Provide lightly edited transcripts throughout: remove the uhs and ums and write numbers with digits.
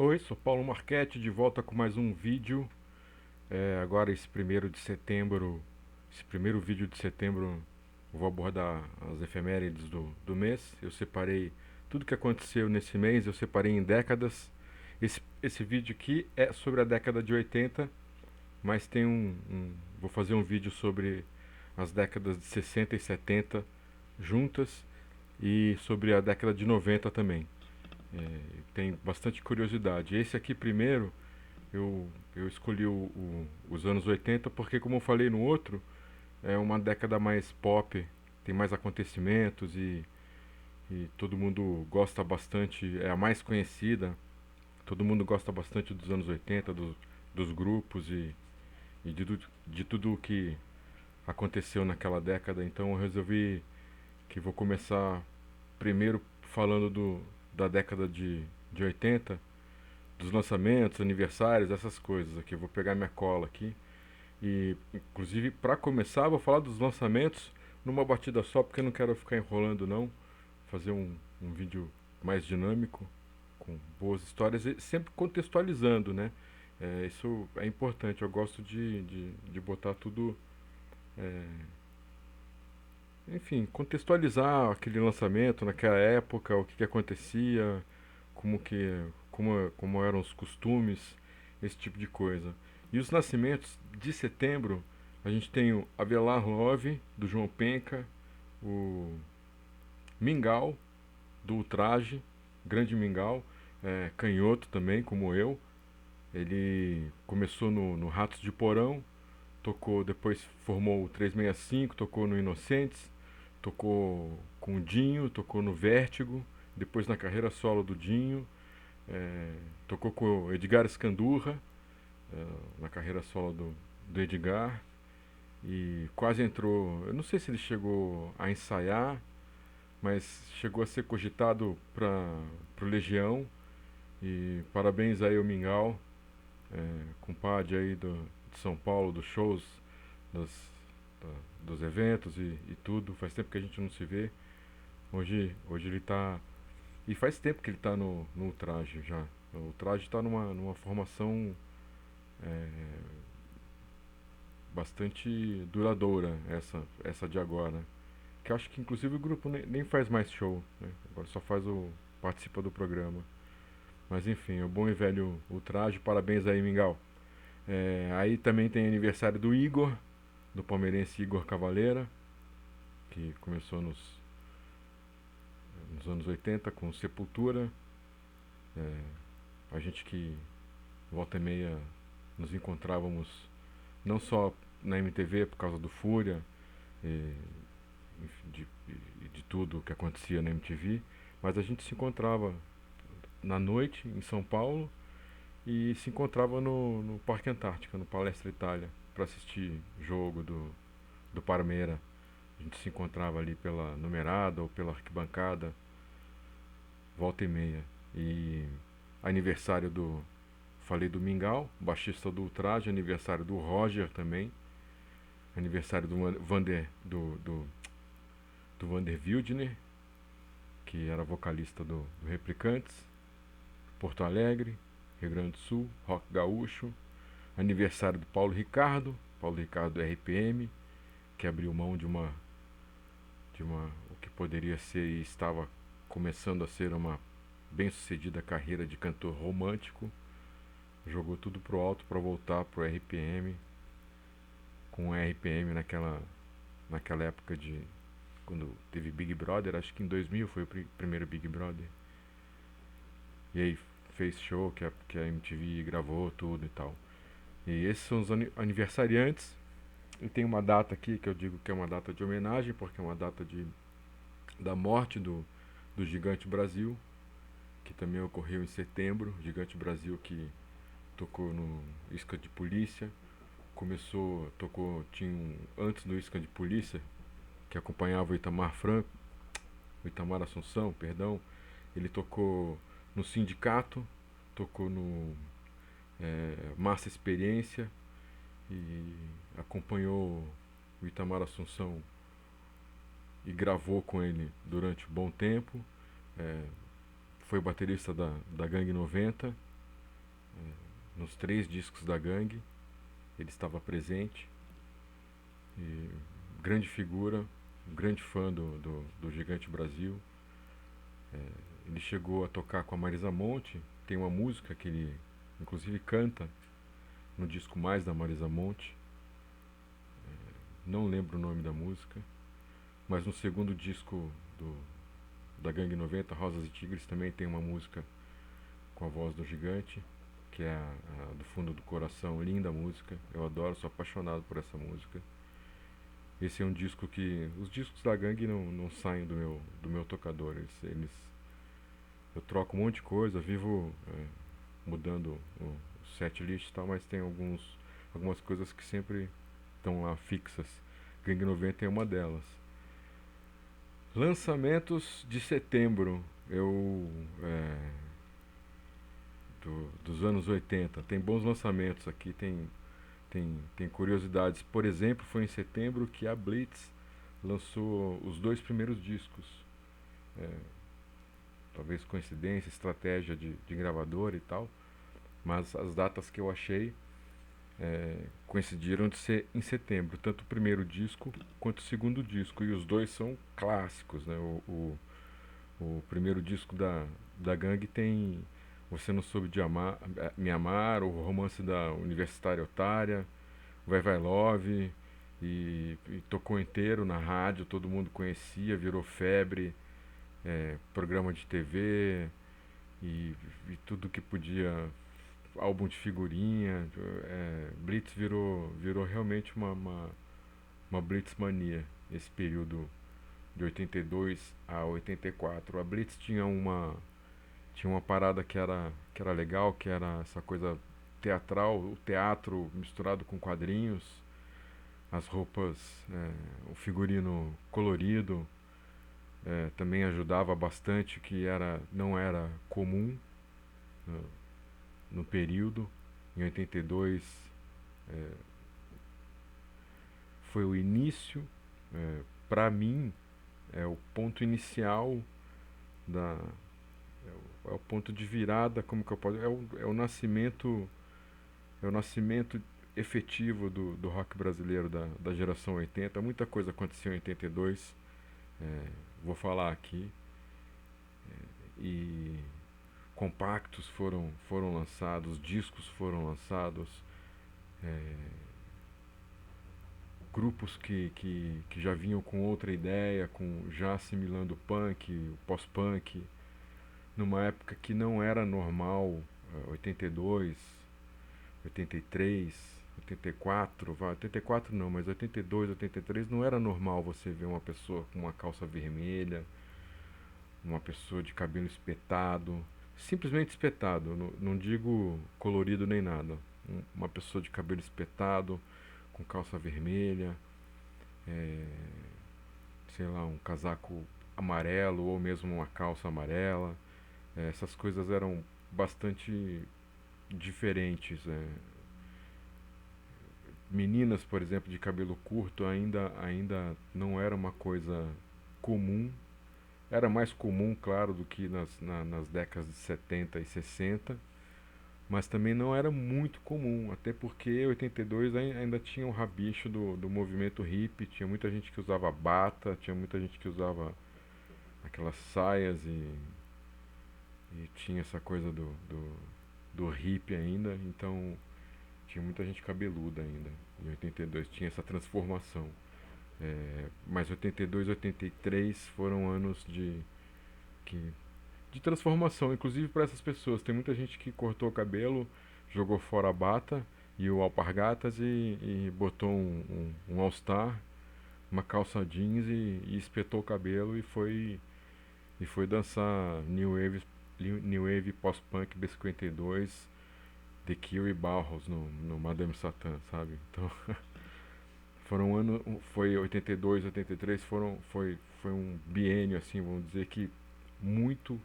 Oi, sou Paulo Marchetti, de volta com mais um vídeo. Agora esse primeiro de setembro, esse primeiro vídeo de setembro, eu vou abordar as efemérides do mês. Eu separei tudo que aconteceu nesse mês, eu separei em décadas. Esse vídeo aqui é sobre a década de 80, mas vou fazer um vídeo sobre as décadas de 60 e 70 juntas e sobre a década de 90 também. Tem bastante curiosidade. Esse aqui primeiro eu escolhi os anos 80 porque, como eu falei no outro, é uma década mais pop, tem mais acontecimentos e todo mundo gosta bastante, é a mais conhecida. Todo mundo gosta bastante dos anos 80, dos grupos de tudo o que aconteceu naquela década. Então eu resolvi que vou começar primeiro falando da década de 80, dos lançamentos, aniversários, essas coisas aqui. Eu vou pegar minha cola aqui. E, inclusive, para começar, vou falar dos lançamentos numa batida só, porque eu não quero ficar enrolando, não. Fazer um vídeo mais dinâmico, com boas histórias, e sempre contextualizando, né? Isso é importante. Eu gosto de botar tudo. é, Enfim, contextualizar aquele lançamento naquela época, o que, que acontecia, como eram os costumes, esse tipo de coisa. E os nascimentos de setembro, a gente tem o Avelar Love, do João Penca, o Mingau, do Ultraje, grande Mingau, canhoto também, como eu. Ele começou no Ratos de Porão, tocou, depois formou o 365, tocou no Inocentes, tocou com o Dinho, tocou no Vértigo, depois na carreira solo do Dinho, tocou com o Edgar Escandurra, na carreira solo do Edgar, e quase entrou, eu não sei se ele chegou a ensaiar, mas chegou a ser cogitado para o Legião, e parabéns aí ao Mingau, compadre aí de São Paulo, dos shows, das, dos eventos e tudo. Faz tempo que a gente não se vê. Hoje ele tá. E faz tempo que ele tá no traje já. O traje está numa formação é, bastante duradoura, essa de agora. Que eu acho que inclusive o grupo nem faz mais show, né? Agora só participa do programa. Mas enfim, o bom e velho Ultraje, parabéns aí, Mingau. Aí também tem aniversário do Igor, do palmeirense Igor Cavaleira, que começou nos anos 80 com Sepultura. A gente que volta e meia nos encontrávamos não só na MTV por causa do Fúria e de tudo que acontecia na MTV, mas a gente se encontrava na noite em São Paulo e se encontrava no Parque Antártica, no Palestra Itália, para assistir jogo do Parmeira. A gente se encontrava ali pela numerada ou pela arquibancada, volta e meia. E aniversário do. Falei do Mingau, baixista do Ultraje, aniversário do Roger também, aniversário do Vander Wildner, que era vocalista do Replicantes, Porto Alegre, Rio Grande do Sul, Rock Gaúcho, aniversário do Paulo Ricardo do RPM, que abriu mão de uma o que poderia ser e estava começando a ser uma bem-sucedida carreira de cantor romântico, jogou tudo pro alto para voltar pro RPM, com o RPM naquela época de quando teve Big Brother, acho que em 2000 foi o primeiro Big Brother. E aí fez show que a MTV gravou tudo e tal. E esses são os aniversariantes. E tem uma data aqui que eu digo que é uma data de homenagem, porque é uma data da morte do Gigante Brasil, que também ocorreu em setembro. Gigante Brasil que tocou no Isca de Polícia. Tinha antes do Isca de Polícia, que acompanhava o Itamar Assunção, perdão. Ele tocou no Sindicato, tocou no Massa Experiência e acompanhou o Itamar Assunção e gravou com ele durante um bom tempo. É, Foi baterista da Gangue 90 nos 3 discos da Gangue, ele estava presente. E grande figura, um grande fã do Gigante Brasil. Ele chegou a tocar com a Marisa Monte, tem uma música que ele inclusive canta no disco Mais da Marisa Monte, não lembro o nome da música, mas no segundo disco da Gangue 90, Rosas e Tigres, também tem uma música com a voz do Gigante, que é a do Fundo do Coração, linda música, eu adoro, sou apaixonado por essa música. Esse é um disco que... Os discos da Gangue não saem do meu tocador, eu troco um monte de coisa, vivo mudando o set list e tal, mas tem algumas coisas que sempre estão lá fixas. Gangue 90 é uma delas. Lançamentos de setembro, dos anos 80, tem bons lançamentos aqui, tem curiosidades. Por exemplo, foi em setembro que a Blitz lançou os 2 primeiros discos. Talvez coincidência, estratégia de gravador e tal, mas as datas que eu achei coincidiram de ser em setembro, tanto o primeiro disco quanto o segundo disco, e os dois são clássicos, né? O primeiro disco da Gangue tem Você Não Soube Me Amar, o Romance da Universitária Otária, Vai Vai Love, e tocou inteiro na rádio, todo mundo conhecia, virou febre, programa de TV e tudo que podia, álbum de figurinha, Blitz virou realmente uma Blitz mania, esse período de 82 a 84. A Blitz tinha uma parada que era legal, que era essa coisa teatral, o teatro misturado com quadrinhos, as roupas, o figurino colorido, também ajudava bastante, que não era comum no período. Em 82 foi o início, para mim, o ponto inicial da é o ponto de virada, como que eu posso, é o nascimento efetivo do rock brasileiro da geração 80. Muita coisa aconteceu em 82, vou falar aqui, e compactos foram lançados, discos foram lançados, grupos que já vinham com outra ideia, já assimilando o punk, o pós-punk, numa época que não era normal. 82, 83, 84, 84 não, mas 82, 83 não era normal você ver uma pessoa com uma calça vermelha, uma pessoa de cabelo espetado, simplesmente espetado, não digo colorido nem nada, uma pessoa de cabelo espetado, com calça vermelha, sei lá, um casaco amarelo ou mesmo uma calça amarela. Essas coisas eram bastante diferentes. Meninas, por exemplo, de cabelo curto ainda não era uma coisa comum. Era mais comum, claro, do que nas décadas de 70 e 60, mas também não era muito comum, até porque em 82 ainda tinha um rabicho do movimento hippie, tinha muita gente que usava bata, tinha muita gente que usava aquelas saias, e tinha essa coisa do hippie ainda, então tinha muita gente cabeluda ainda. Em 82 tinha essa transformação. Mas 82 e 83 foram anos de transformação, inclusive para essas pessoas. Tem muita gente que cortou o cabelo, jogou fora a bata e o alpargatas e botou um all-star, uma calça jeans e espetou o cabelo e foi dançar New Wave pós-punk B52, The Cure e Bauhaus no Madame Satã, sabe? Então foi 82, 83, foi um biênio, assim, vamos dizer que muito,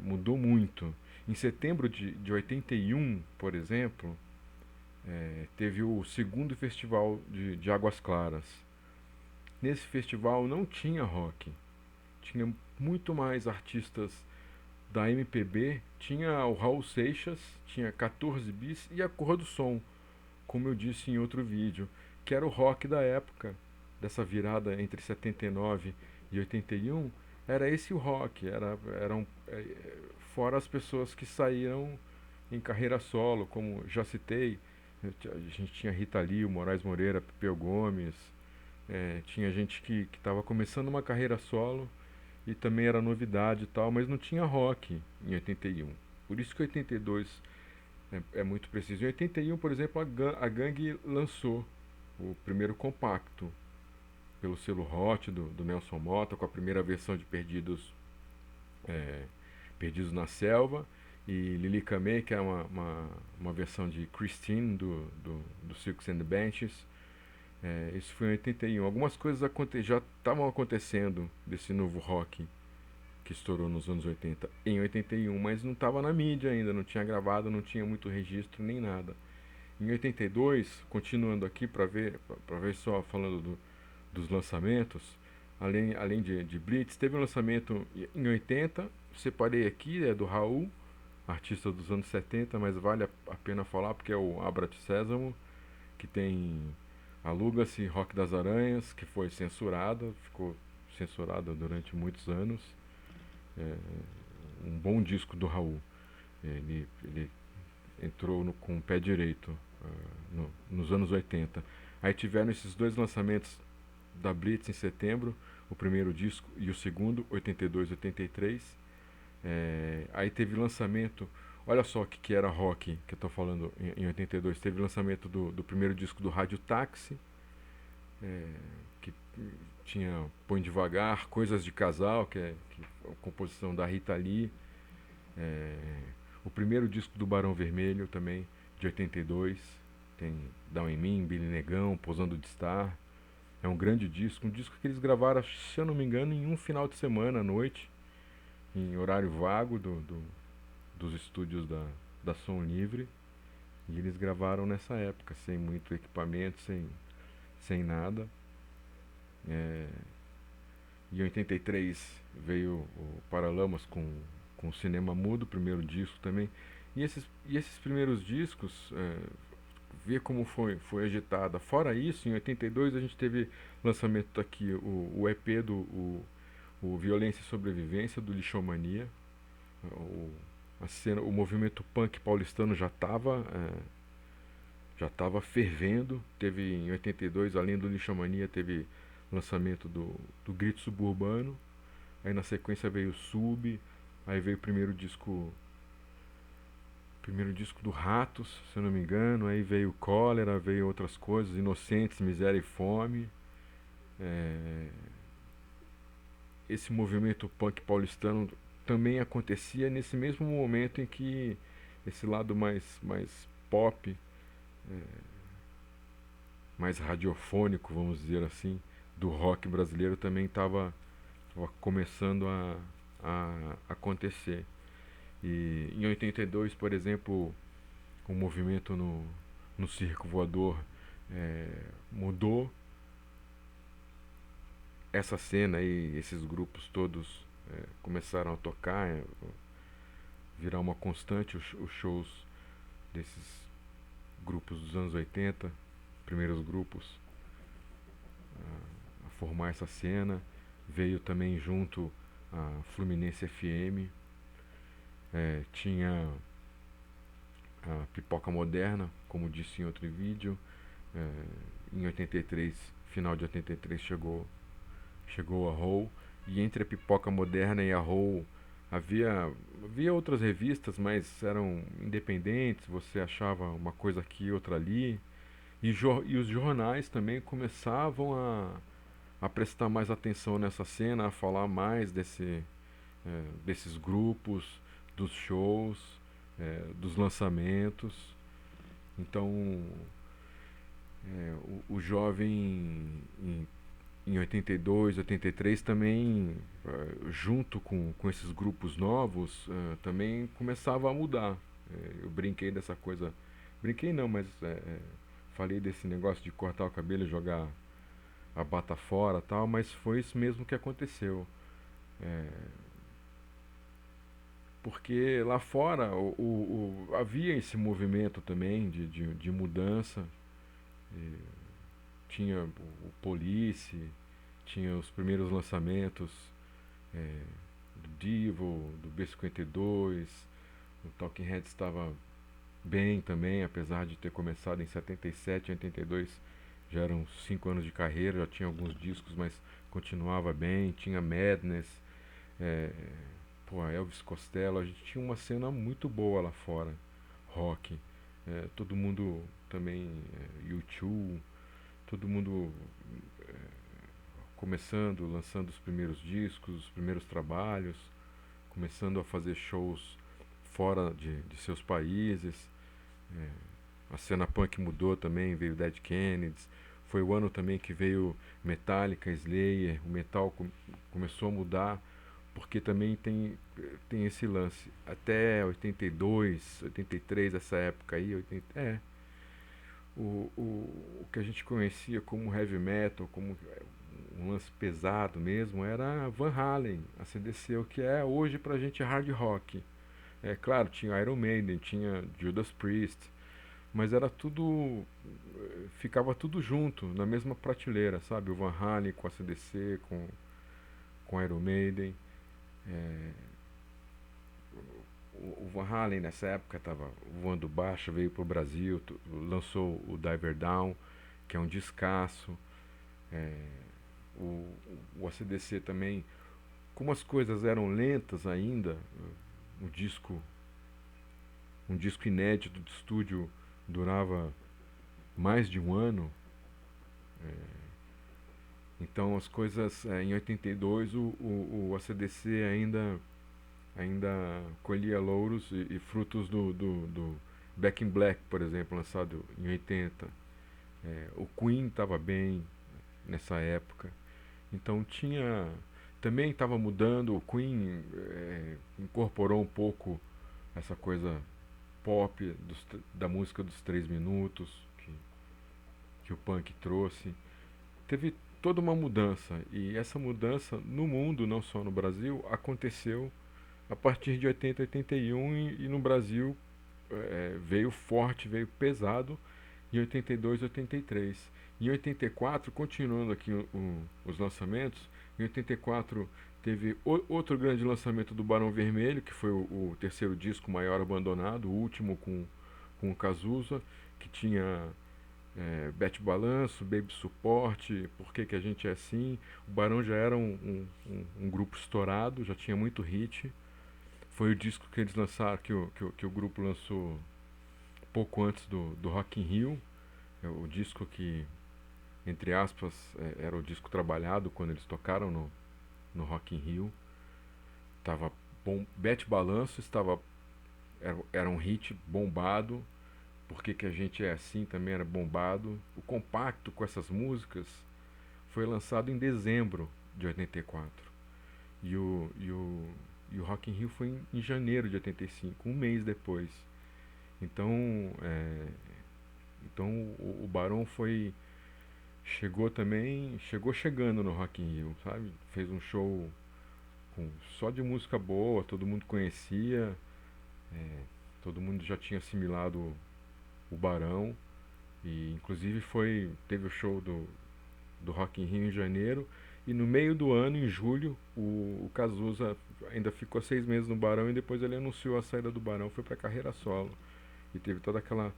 mudou muito. Em setembro de 81, por exemplo, teve o segundo festival de Águas Claras. Nesse festival não tinha rock, tinha muito mais artistas da MPB tinha o Raul Seixas, tinha 14 bis e a Cor do Som, como eu disse em outro vídeo, que era o rock da época, dessa virada entre 79 e 81, era esse o rock, eram fora as pessoas que saíram em carreira solo, como já citei, a gente tinha Rita Lee, o Moraes Moreira, Pepeu Gomes, tinha gente que estava começando uma carreira solo e também era novidade e tal, mas não tinha rock em 81. Por isso que 82 é muito preciso. Em 81, por exemplo, a Gangue lançou o primeiro compacto pelo selo Hot do Nelson Motta, com a primeira versão de é, Perdidos na Selva, e Lili Kamei, que é uma versão de Christine do Silks and the Benches. Isso foi em 81. Algumas coisas já estavam acontecendo desse novo rock que estourou nos anos 80 em 81, mas não estava na mídia ainda, não tinha gravado, não tinha muito registro nem nada. Em 82, continuando aqui para ver só falando dos lançamentos, além de Blitz, teve um lançamento em 80, separei aqui, é do Raul, artista dos anos 70, mas vale a pena falar porque é o Abra-te Sésamo, que tem Aluga-se, Rock das Aranhas, que foi censurada, ficou censurada durante muitos anos. É um bom disco do Raul. Ele entrou com o pé direito nos anos 80. Aí tiveram esses dois lançamentos da Blitz em setembro, o primeiro disco e o segundo, 82, 83. Aí teve lançamento, olha só o que era rock, que eu estou falando em 82. Teve lançamento do primeiro disco do Rádio Táxi, que tinha Põe Devagar, Coisas de Casal, que é a composição da Rita Lee. O primeiro disco do Barão Vermelho também, de 82, tem Down em Mim, Billy Negão, Posando de Star. É um grande disco, um disco que eles gravaram, se eu não me engano, em um final de semana à noite, em horário vago dos estúdios da Som Livre. E eles gravaram nessa época, sem muito equipamento, sem nada. Em 83 veio o Paralamas com o Cinema Mudo, o primeiro disco também. E esses primeiros discos, ver como foi agitada. Fora isso, em 82 a gente teve lançamento aqui o EP o Violência e Sobrevivência, do Lixomania. O movimento punk paulistano já estava fervendo. Teve em 82, além do Lixomania, teve lançamento do Grito Suburbano. Aí na sequência veio o Sub. Aí veio o primeiro disco do Ratos, se eu não me engano. Aí veio Cólera, veio outras coisas, Inocentes, Miséria e Fome. Esse movimento punk paulistano também acontecia nesse mesmo momento em que esse lado mais pop, mais radiofônico, vamos dizer assim, do rock brasileiro também estava começando a acontecer. E em 82, por exemplo, o movimento no Circo Voador mudou. Essa cena aí, esses grupos todos começaram a tocar, virar uma constante, os shows desses grupos dos anos 80, primeiros grupos, a formar essa cena. Veio também junto a Fluminense FM, tinha a Pipoca Moderna, como disse em outro vídeo. Em 83, final de 83, chegou a Roll, e entre a Pipoca Moderna e a Roll havia outras revistas, mas eram independentes, você achava uma coisa aqui, outra ali, e os jornais também começavam a prestar mais atenção nessa cena, a falar mais desses grupos, dos shows, dos lançamentos. Então, o jovem em 82, 83 também, junto com esses grupos novos, também começava a mudar. Eu brinquei dessa coisa, brinquei não, mas falei desse negócio de cortar o cabelo e jogar a bata fora, tal, mas foi isso mesmo que aconteceu. porque lá fora havia esse movimento também de mudança. Tinha o Police, tinha os primeiros lançamentos é, do Devil, do B-52, o Talking Heads estava bem também, apesar de ter começado em 77, 82 já eram 5 anos de carreira, já tinha alguns discos, mas continuava bem, tinha Madness, é, pô, Elvis Costello, a gente tinha uma cena muito boa lá fora, rock, todo mundo também, U2, todo mundo começando, lançando os primeiros discos, os primeiros trabalhos, começando a fazer shows fora de seus países. É, a cena punk mudou também, veio Dead Kennedys. Foi o ano também que veio Metallica, Slayer, o metal começou a mudar, porque também tem esse lance. Até 82, 83, essa época aí, 80, o que a gente conhecia como heavy metal, como um lance pesado mesmo, era Van Halen, a CDC, o que é hoje pra gente hard rock. É claro, tinha Iron Maiden, tinha Judas Priest, mas era tudo, ficava tudo junto, na mesma prateleira, sabe? O Van Halen com a CDC, com Iron Maiden. É, o Van Halen nessa época estava voando baixo, veio pro Brasil, lançou o Diver Down, que é um descasso. É, o AC/DC também, como as coisas eram lentas ainda, um disco, um disco inédito de estúdio durava mais de um ano. Então as coisas, em 82 o AC/DC ainda colhia louros e frutos do Back in Black, por exemplo, lançado em 80. O Queen estava bem nessa época. Então tinha. Também estava mudando, o Queen incorporou um pouco essa coisa pop da música dos 3 minutos que o punk trouxe. Teve toda uma mudança, e essa mudança no mundo, não só no Brasil, aconteceu a partir de 80, 81 e no Brasil veio forte, veio pesado em 82, 83. Em 84, continuando aqui os lançamentos, em 84 teve outro grande lançamento do Barão Vermelho, que foi o terceiro disco maior abandonado, o último com o Cazuza, que tinha Bete Balanço, Baby Suporte, Por que a gente é assim. O Barão já era um grupo estourado, já tinha muito hit. Foi o disco que eles lançaram, que o grupo lançou pouco antes do Rock in Rio. O disco que, entre aspas, era o disco trabalhado quando eles tocaram no Rock in Rio. Tava bom, Bete Balanço era um hit bombado. Por que a gente é assim também era bombado. O compacto com essas músicas foi lançado em dezembro de 84. E o Rock in Rio foi em janeiro de 85, um mês depois. Então, então o Barão chegou chegando no Rock in Rio, sabe? Fez um show só de música boa, todo mundo conhecia, todo mundo já tinha assimilado o Barão, e inclusive teve o show do Rock in Rio em janeiro, e no meio do ano, em julho, o Cazuza ainda ficou 6 meses no Barão e depois ele anunciou a saída do Barão, foi pra carreira solo, e teve toda aquela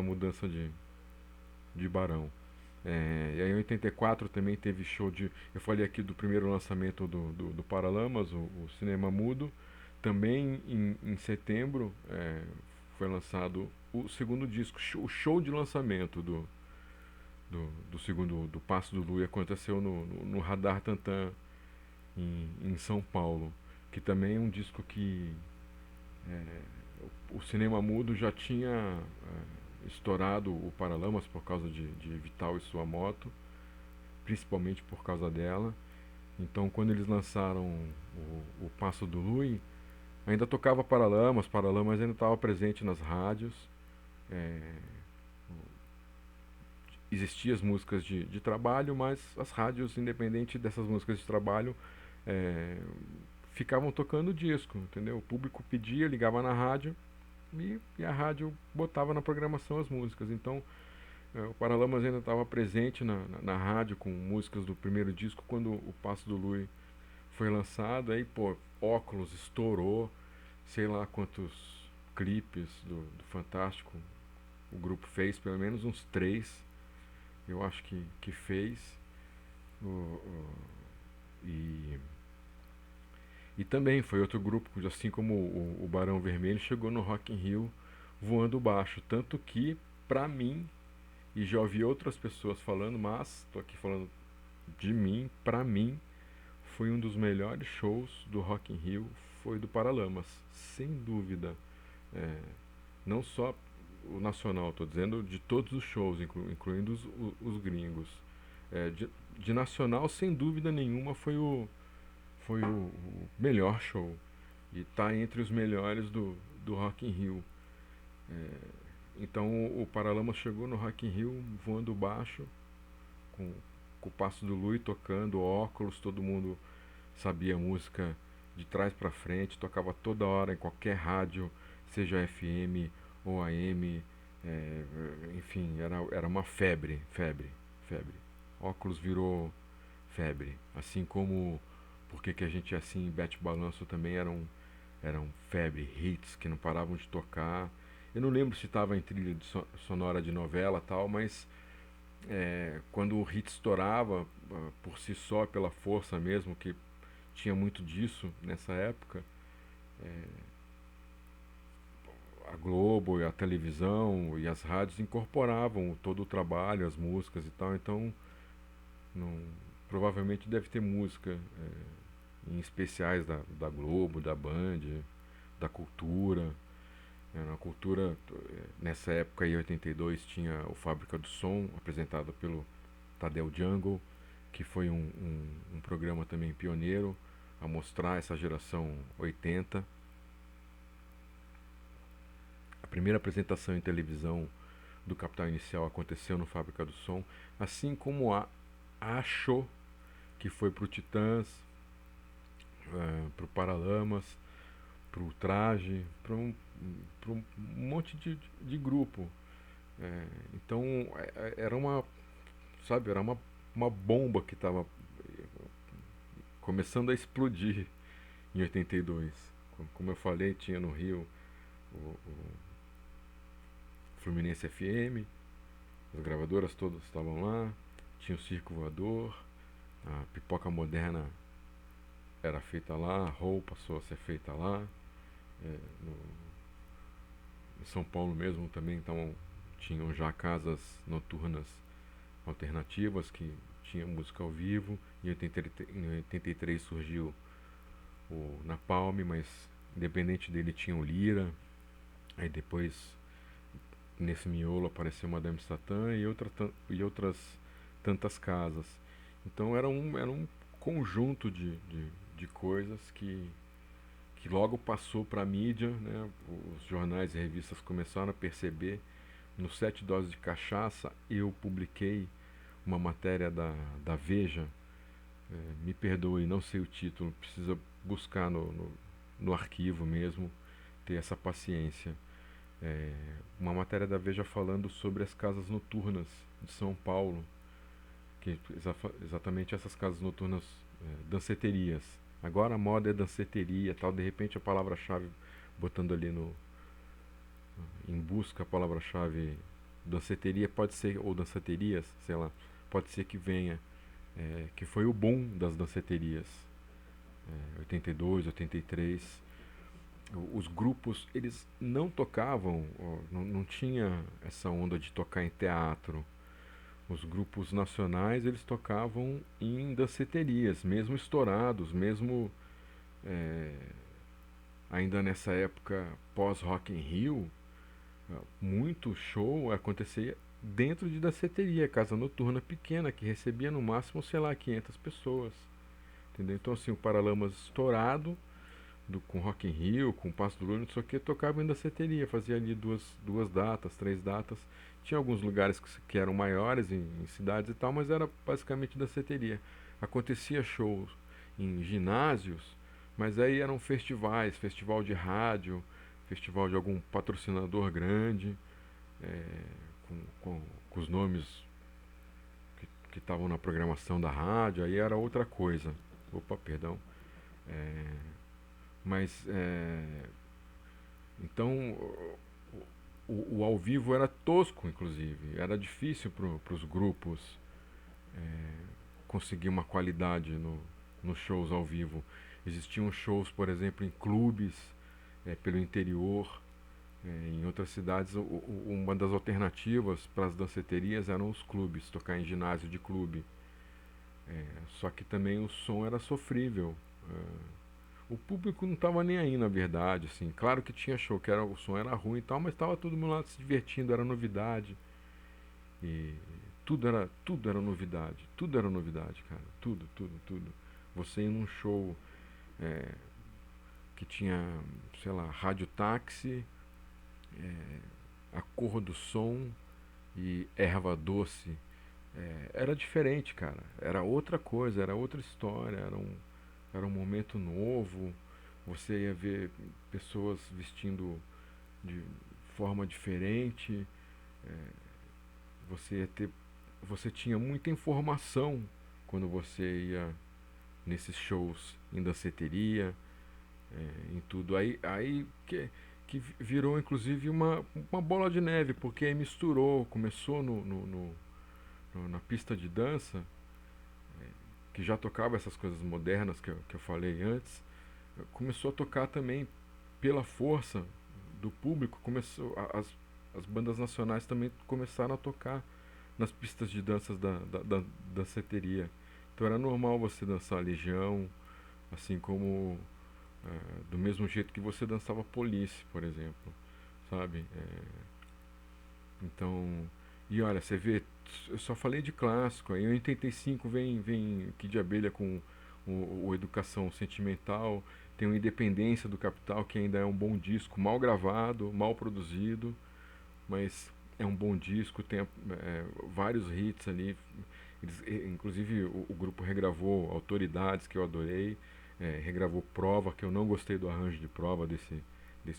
mudança de Barão. E aí em 84 também teve show de. Eu falei aqui do primeiro lançamento do Paralamas, o Cinema Mudo. Também em setembro foi lançado o segundo disco, o show de lançamento do segundo, do Passo do Lui, aconteceu no Radar Tantan em São Paulo. Que também é um disco que o Cinema Mudo já tinha estourado o Paralamas por causa de Vital e sua moto, principalmente por causa dela. Então quando eles lançaram o Passo do Lui, ainda tocava Paralamas ainda estava presente nas rádios. Existiam as músicas de trabalho, mas as rádios, independente dessas músicas de trabalho, ficavam tocando disco, entendeu? O público pedia, ligava na rádio e a rádio botava na programação as músicas. Então, o Paralamas ainda estava presente na rádio com músicas do primeiro disco quando o Passo do Lui foi lançado. Aí, pô, Óculos estourou, sei lá quantos clipes do Fantástico o grupo fez, pelo menos uns três, eu acho que fez. E, e também foi outro grupo, assim como o Barão Vermelho, chegou no Rock in Rio voando baixo. Tanto que, pra mim, e já ouvi outras pessoas falando, mas tô aqui falando de mim, pra mim, foi um dos melhores shows do Rock in Rio, foi do Paralamas, sem dúvida. É, não só o nacional, estou dizendo de todos os shows, incluindo os gringos. De nacional, sem dúvida nenhuma, foi o melhor show. E está entre os melhores do Rock in Rio. Então o Paralamas chegou no Rock in Rio voando baixo, com, com o Passo do Lui tocando, Óculos, todo mundo sabia a música de trás para frente, tocava toda hora em qualquer rádio, seja FM ou AM, enfim, era uma febre. Óculos virou febre, assim como Porque que a gente é assim, Bete Balanço também eram febre, hits que não paravam de tocar. Eu não lembro se estava em trilha sonora de novela tal, mas quando o hit estourava por si só, pela força mesmo, que tinha muito disso nessa época, a Globo e a televisão e as rádios incorporavam todo o trabalho, as músicas e tal. Então não, provavelmente deve ter música em especiais da Globo, da Band, da Cultura. Na Cultura, nessa época, em 82, tinha o Fábrica do Som, apresentado pelo Tadeu Jungle, que foi um programa também pioneiro a mostrar essa geração 80. A primeira apresentação em televisão do Capital Inicial aconteceu no Fábrica do Som, assim como a Show, que foi pro Titãs, pro Paralamas, pro Traje, para um monte de grupo. Então era uma bomba que estava começando a explodir em 82. Como eu falei, tinha no Rio o Fluminense FM, as gravadoras todas estavam lá, tinha o Circo Voador, a Pipoca Moderna era feita lá, a Roll passou a ser feita lá, em São Paulo mesmo também tinham já casas noturnas alternativas que tinha música ao vivo. Em 83 surgiu o Napalm, mas independente dele tinha o Lira. Aí depois, nesse miolo, apareceu Madame Satã e outras tantas casas. Então era um conjunto de coisas que logo passou para a mídia, né? Os jornais e revistas começaram a perceber. No 7 Doses de Cachaça, eu publiquei uma matéria da Veja, me perdoe, não sei o título, precisa buscar no arquivo mesmo, ter essa paciência. Uma matéria da Veja falando sobre as casas noturnas de São Paulo, que exatamente essas casas noturnas, danceterias. Agora a moda é danceteria, tal, de repente a palavra-chave, botando ali em busca a palavra-chave danceteria, pode ser, ou danceterias, sei lá, pode ser que venha, que foi o boom das danceterias, 82, 83. Os grupos, eles não tocavam, não tinha essa onda de tocar em teatro. Os grupos nacionais, eles tocavam em danceterias, mesmo estourados, mesmo ainda nessa época pós-Rock in Rio, muito show acontecia dentro de danceteria, casa noturna pequena, que recebia no máximo, sei lá, 500 pessoas. Entendeu? Então assim, o Paralamas estourado, com Rock in Rio, com Passo do Lui, não sei o que, tocava em danceteria, fazia ali duas datas, 3 datas. Tinha alguns lugares que eram maiores, em cidades e tal, mas era basicamente danceteria. Acontecia shows em ginásios, Mas aí eram festivais, festival de rádio, festival de algum patrocinador grande, com, com, com os nomes que estavam na programação da rádio, aí era outra coisa. Opa, perdão. É, mas então o ao vivo era tosco, inclusive. Era difícil para os grupos conseguir uma qualidade nos shows ao vivo. Existiam shows, por exemplo, em clubes pelo interior. Em outras cidades, uma das alternativas para as danceterias eram os clubes, tocar em ginásio de clube. Só que também o som era sofrível. O público não estava nem aí, na verdade. Assim. Claro que tinha show, o som era ruim e tal, mas estava todo mundo lá se divertindo, era novidade. E tudo era novidade, cara. Tudo, tudo, tudo. Você ir num show é, que tinha, sei lá, rádio táxi, a cor do som e erva doce. Era diferente, cara. Era outra coisa, era outra história, era um momento novo. Você ia ver pessoas vestindo de forma diferente. Você ia ter, você tinha muita informação quando você ia nesses shows em danceteria, em tudo. Aí que virou inclusive uma bola de neve, porque aí misturou, começou na pista de dança, que já tocava essas coisas modernas que eu falei antes, começou a tocar também pela força do público, as bandas nacionais também começaram a tocar nas pistas de danças da danceteria. Então era normal você dançar Legião, assim como do mesmo jeito que você dançava Police, por exemplo, sabe? Então, e olha, você vê, eu só falei de clássico, aí em 85 vem Kid de Abelha com o Educação Sentimental, tem o Independência do Capital, que ainda é um bom disco, mal gravado, mal produzido, mas é um bom disco, tem vários hits ali. Inclusive o grupo regravou Autoridades, que eu adorei, regravou Prova, que eu não gostei do arranjo de Prova desse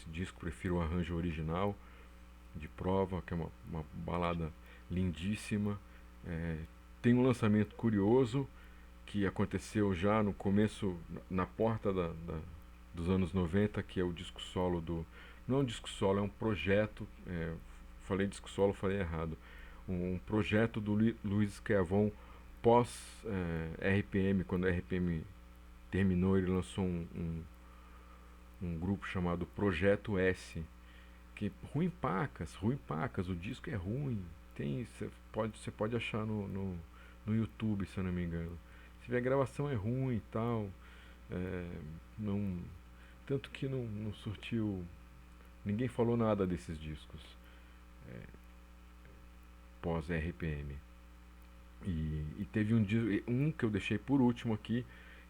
disco, prefiro o arranjo original de Prova, que é uma balada lindíssima. Tem um lançamento curioso que aconteceu já no começo, na porta dos anos 90, que é o disco solo do. Não é um disco solo, é um projeto. Falei disco solo, falei errado. Um projeto do Luiz Schiavon pós RPM, quando a RPM terminou, ele lançou um grupo chamado Projeto S, que ruim pacas, o disco é ruim. Você pode achar no YouTube, se eu não me engano. Se vê a gravação é ruim e tal. Não, tanto que não surtiu. Ninguém falou nada desses discos pós RPM. E teve um que eu deixei por último aqui,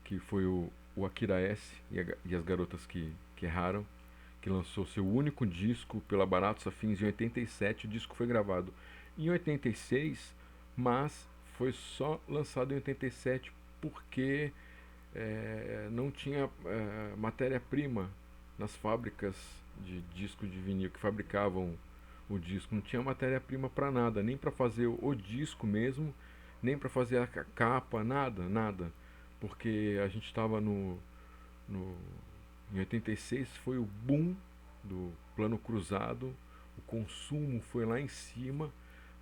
que foi o Akira S e as Garotas que Erraram, que lançou seu único disco pela Baratos Afins em 87. O disco foi gravado em 86, mas foi só lançado em 87 porque não tinha matéria-prima nas fábricas de disco de vinil que fabricavam o disco. Não tinha matéria-prima para nada, nem para fazer o disco mesmo, nem para fazer a capa, nada, nada. Porque a gente estava no em 86 foi o boom do plano cruzado, o consumo foi lá em cima,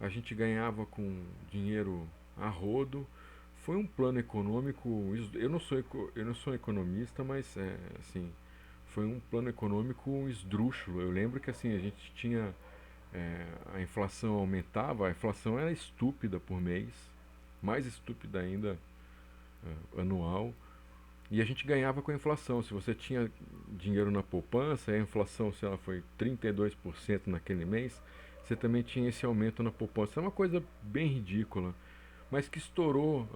a gente ganhava com dinheiro a rodo. Foi um plano econômico, eu não sou economista, mas assim, foi um plano econômico esdrúxulo. Eu lembro que assim, a gente tinha a inflação aumentava, a inflação era estúpida por mês, mais estúpida ainda anual. E a gente ganhava com a inflação. Se você tinha dinheiro na poupança, e a inflação, se ela foi 32% naquele mês, você também tinha esse aumento na poupança. É uma coisa bem ridícula, mas que estourou.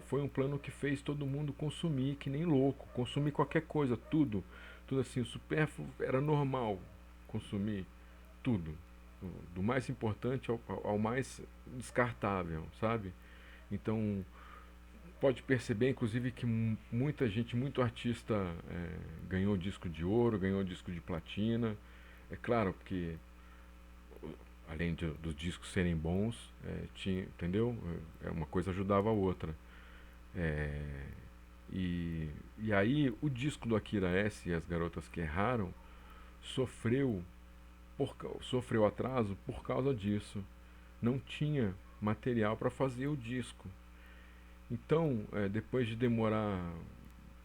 Foi um plano que fez todo mundo consumir, que nem louco, consumir qualquer coisa, tudo. Tudo assim, o supérfluo era normal consumir tudo. Do mais importante ao mais descartável, sabe? Então, pode perceber, inclusive, que muita gente, muito artista ganhou disco de ouro, ganhou disco de platina. É claro que, além dos discos serem bons, tinha, entendeu? Uma coisa ajudava a outra. É, e aí, o disco do Akira S e As Garotas que Erraram sofreu, sofreu atraso por causa disso. Não tinha material para fazer o disco. Então, depois de demorar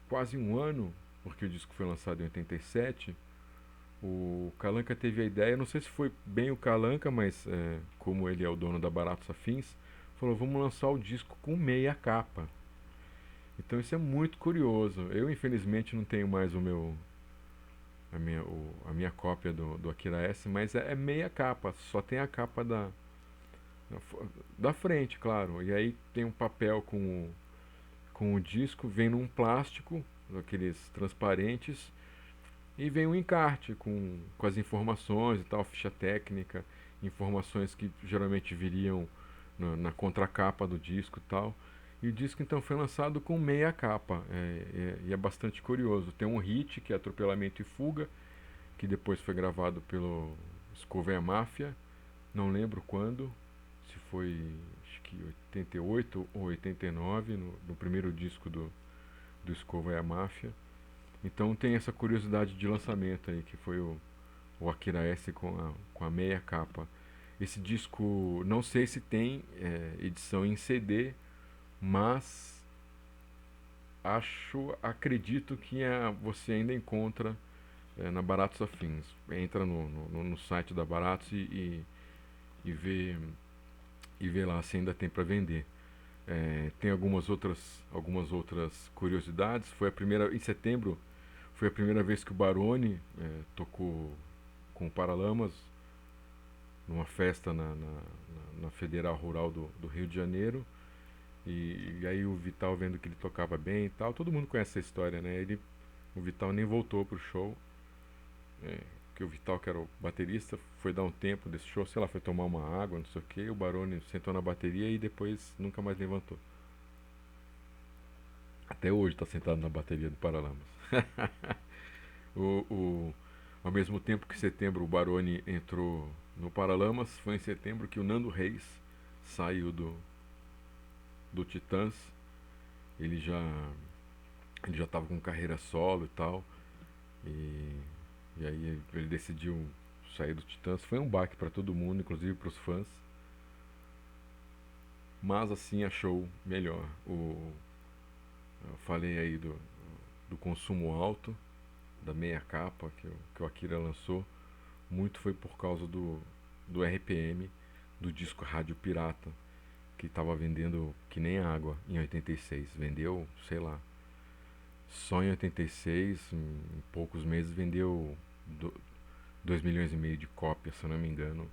quase um ano, porque o disco foi lançado em 87, o Kalanka teve a ideia, não sei se foi bem o Kalanka, mas como ele é o dono da Baratos Afins, falou, vamos lançar o disco com meia capa. Então isso é muito curioso. Eu infelizmente não tenho mais a minha cópia do Akira S, mas é meia capa, só tem a capa da frente, claro. E aí tem um papel com o disco, vem num plástico, aqueles transparentes, e vem um encarte com as informações e tal, ficha técnica, informações que geralmente viriam na contracapa do disco e tal. E o disco então foi lançado com meia capa, e é bastante curioso. Tem um hit que é Atropelamento e Fuga, que depois foi gravado pelo Escova e a Máfia, não lembro quando, se foi acho que 88 ou 89, no primeiro disco do Escova e a Máfia. Então tem essa curiosidade de lançamento aí, que foi o Akira S com a meia capa. Esse disco, não sei se tem edição em CD, mas acredito que você ainda encontra na Baratos Afins. Entra no site da Baratos e vê lá se ainda tem para vender. Tem algumas outras curiosidades. Foi a primeira, em setembro, foi a primeira vez que o Barone tocou com o Paralamas numa festa na Federal Rural do Rio de Janeiro. E aí o Vital, vendo que ele tocava bem e tal, todo mundo conhece essa história, né? O Vital nem voltou pro show, que o Vital, que era o baterista, foi dar um tempo desse show, sei lá, foi tomar uma água, não sei o que, o Barone sentou na bateria e depois nunca mais levantou. Até hoje está sentado na bateria do Paralamas. o, o, Ao mesmo tempo que em setembro o Barone entrou no Paralamas, foi em setembro que o Nando Reis saiu do Titãs. Ele já estava com carreira solo e tal. E aí ele decidiu sair do Titãs. Foi um baque para todo mundo, inclusive para os fãs. Mas assim achou melhor. Eu falei aí do consumo alto, da meia capa que o Akira lançou. Muito foi por causa do RPM, do disco Rádio Pirata, que estava vendendo que nem água em 86. Vendeu, sei lá, só em 86, em poucos meses, vendeu 2 milhões e meio de cópias, se eu não me engano.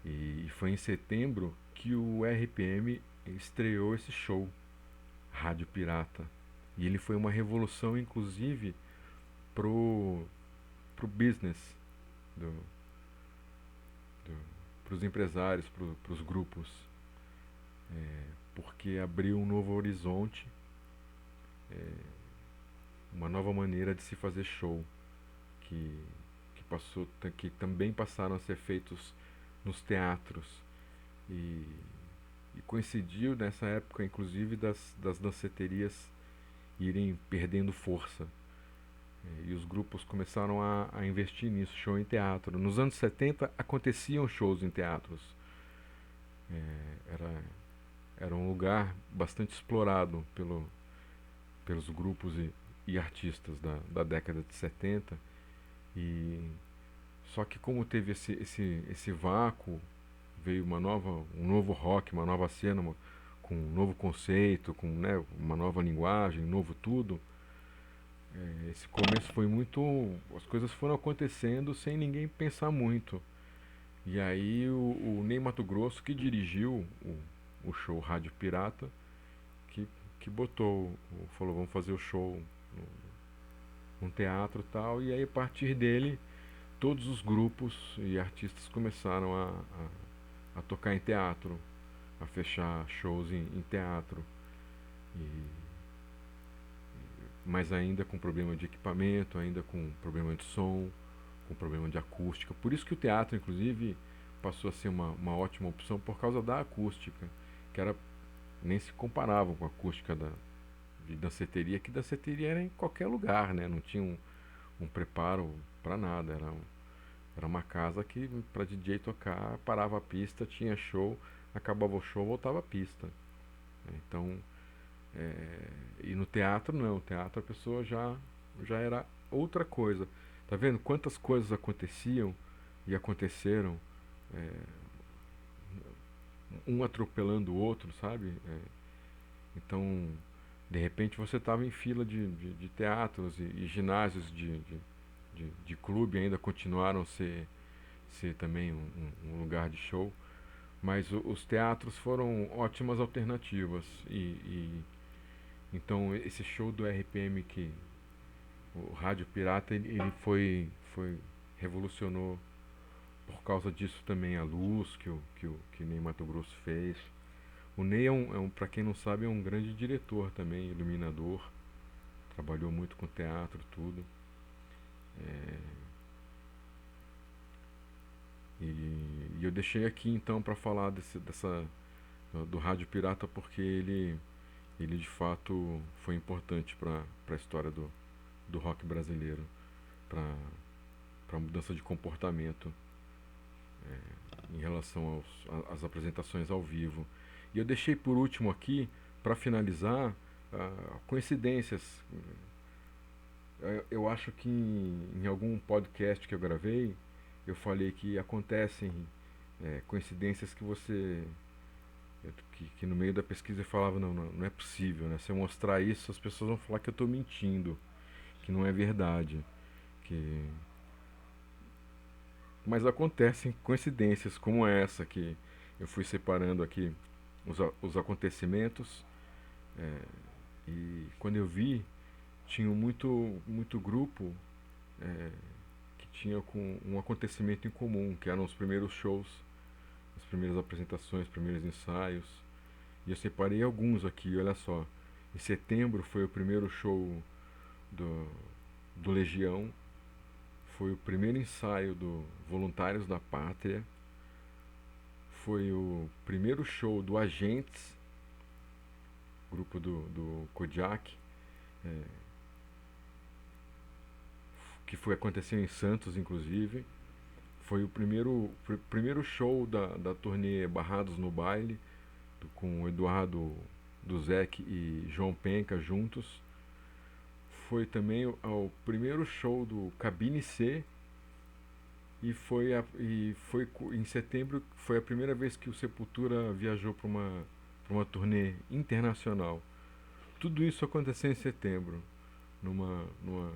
E foi em setembro que o RPM estreou esse show, Rádio Pirata. E ele foi uma revolução, inclusive, pro business, do, pros empresários, pros grupos. Porque abriu um novo horizonte, uma nova maneira de se fazer show, que, que também passaram a ser feitos nos teatros. E coincidiu nessa época, inclusive, das danceterias irem perdendo força. E os grupos começaram a investir nisso, show em teatro. Nos anos 70 aconteciam shows em teatros. Era um lugar bastante explorado pelos grupos e artistas da década de 70. Só que como teve esse vácuo, veio um novo rock, uma nova cena, com um novo conceito, com, né, uma nova linguagem, novo tudo. Esse começo foi muito. As coisas foram acontecendo sem ninguém pensar muito. E aí o Ney Matogrosso, que dirigiu o show Rádio Pirata, que falou, vamos fazer o show num teatro e tal. E aí a partir dele, todos os grupos e artistas começaram a tocar em teatro. a fechar shows em teatro, e, mas ainda com problema de equipamento, ainda com problema de som, com problema de acústica. Por isso que o teatro, inclusive, passou a ser uma ótima opção por causa da acústica, que era nem se comparava com a acústica de danceteria, que danceteria era em qualquer lugar, né? Não tinha um preparo para nada, era uma casa que para DJ tocar, parava a pista, tinha show, acabava o show, voltava a pista. Então, e no teatro não, no teatro a pessoa já era outra coisa. Tá vendo quantas coisas aconteciam e aconteceram, é, um atropelando o outro, sabe? Então, de repente você estava em fila de teatros e ginásios de clube ainda continuaram a ser também um lugar de show, mas os teatros foram ótimas alternativas e então esse show do RPM, que o Rádio Pirata, ele foi revolucionou por causa disso também a luz que Ney Matogrosso fez. O Ney para quem não sabe, é um grande diretor também, iluminador, trabalhou muito com teatro, tudo. E eu deixei aqui então para falar do Rádio Pirata porque ele de fato foi importante para a história do rock brasileiro, para a mudança de comportamento em relação às apresentações ao vivo. E eu deixei por último aqui, para finalizar, coincidências. Eu acho que em algum podcast que eu gravei, eu falei que acontecem coincidências que você. Que no meio da pesquisa eu falava, não é possível, né? Se eu mostrar isso, as pessoas vão falar que eu estou mentindo, que não é verdade. Que Mas acontecem coincidências como essa, que eu fui separando aqui os acontecimentos, é, e quando eu vi, tinha muito grupo que tinha com um acontecimento em comum, que eram os primeiros shows, as primeiras apresentações, os primeiros ensaios. E eu separei alguns aqui, olha só. Em setembro foi o primeiro show do, do Legião, foi o primeiro ensaio do Voluntários da Pátria, foi o primeiro show do Agentes, grupo do Kodiak, é, que foi aconteceu em Santos, inclusive. Foi o primeiro show da turnê Barrados no Baile, com o Eduardo Duzec e João Penca juntos. Foi também o primeiro show do Cabine C, e foi em setembro, foi a primeira vez que o Sepultura viajou para uma turnê internacional. Tudo isso aconteceu em setembro, numa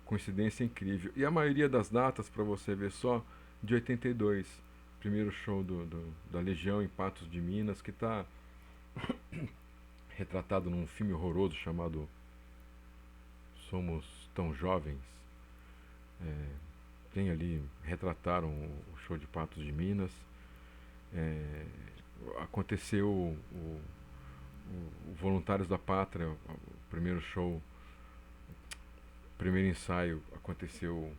coincidência incrível. E a maioria das datas, para você ver só, de 82. Primeiro show da Legião em Patos de Minas, que está retratado num filme horroroso chamado Somos Tão Jovens. É, tem ali, retrataram o show de Patos de Minas. É, aconteceu o Voluntários da Pátria, o primeiro show, primeiro ensaio aconteceu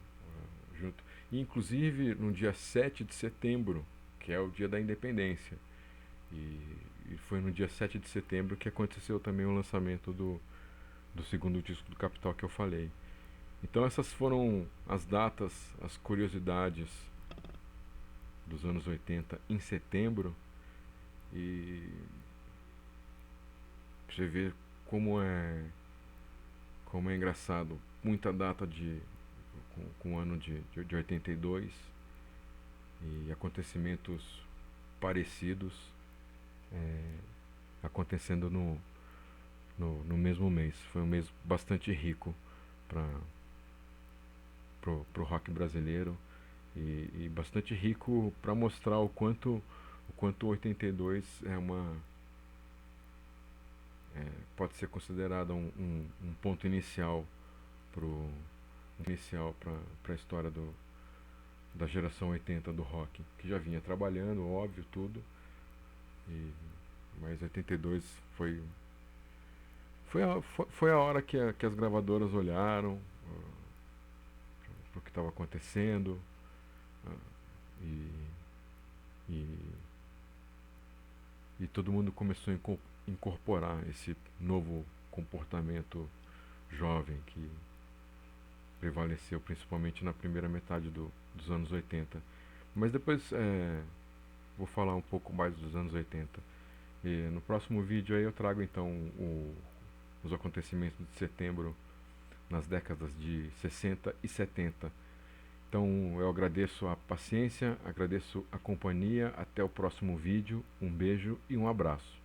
junto. E, inclusive no dia 7 de setembro, que é o dia da independência. E foi no dia 7 de setembro que aconteceu também o lançamento do segundo disco do Capital que eu falei. Então essas foram as datas, as curiosidades dos anos 80 em setembro. E você vê como é engraçado. Muita data com o ano de 82 e acontecimentos parecidos acontecendo no mesmo mês. Foi um mês bastante rico para pro rock brasileiro e bastante rico para mostrar o quanto 82 pode ser considerado um ponto inicial para a história da geração 80 do rock, que já vinha trabalhando, óbvio, tudo, E, mas 82 foi, foi a hora que as gravadoras olharam para o que estava acontecendo, uh, e, e, e todo mundo começou a incorporar esse novo comportamento jovem que prevaleceu principalmente na primeira metade dos anos 80. Mas depois vou falar um pouco mais dos anos 80. E no próximo vídeo aí eu trago então os acontecimentos de setembro nas décadas de 60 e 70. Então eu agradeço a paciência, agradeço a companhia. Até o próximo vídeo. Um beijo e um abraço.